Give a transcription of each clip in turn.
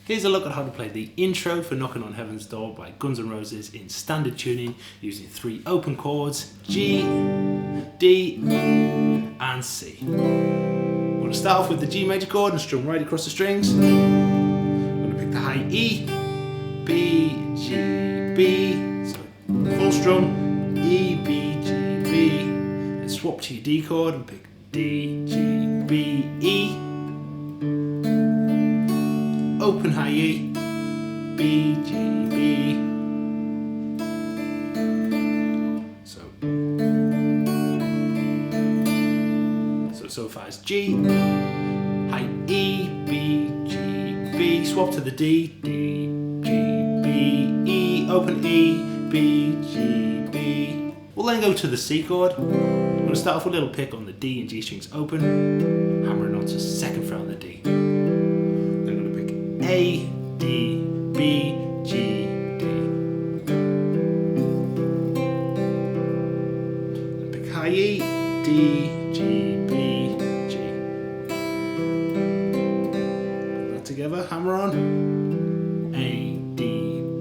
Here's a look at how to play the intro for Knocking on Heaven's Door by Guns N' Roses in standard tuning using 3 open chords, G, D and C. We're going to start off with the G major chord and strum right across the strings. I'm going to pick the high E, B, G, B, so full strum, E, B, G, B, and swap to your D chord and pick D, G, B, E, open high E, B, G, B, so far as G, high E, B, G, B, swap to the D, D, G, B, E, open E, B, G, B. We'll then go to the C chord. I'm going to start off with a little pick on the D and G strings open, hammering onto 2nd fret on the D. Then I'm going to pick A, D, B, G, D. Then pick high E, D, G, B, G. Put that together, hammer on. A, D,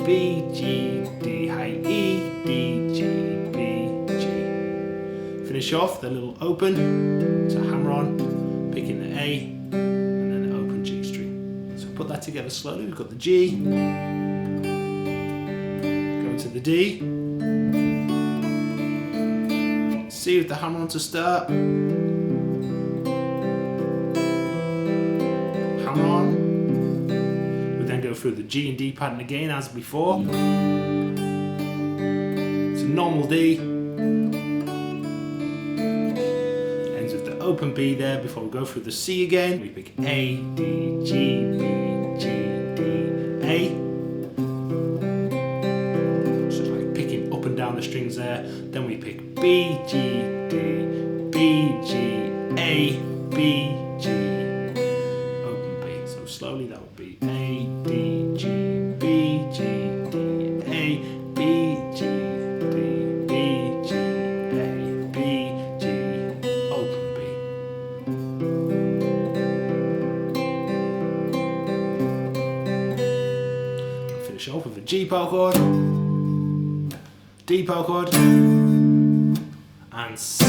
B, G, D, high E, D, G, B, G. Finish off the little open, so hammer on, picking the A, and then the open G string. So put that together slowly. We've got the G, go to the D, C with the hammer on to start, hammer on. We then go through the G and D pattern again as before. It's a normal D, ends with the open B there before we go through the C again. We pick A, D, G, B, G, D, A. So it's like picking up and down the strings there. Then we pick B, G, D, B, G, A, B, G, open B. So slowly that would be A, D, G, B, G, D, A, B, G, D, B, G, A, B, G, open B. I'll finish off with a G power chord, D power chord, and C.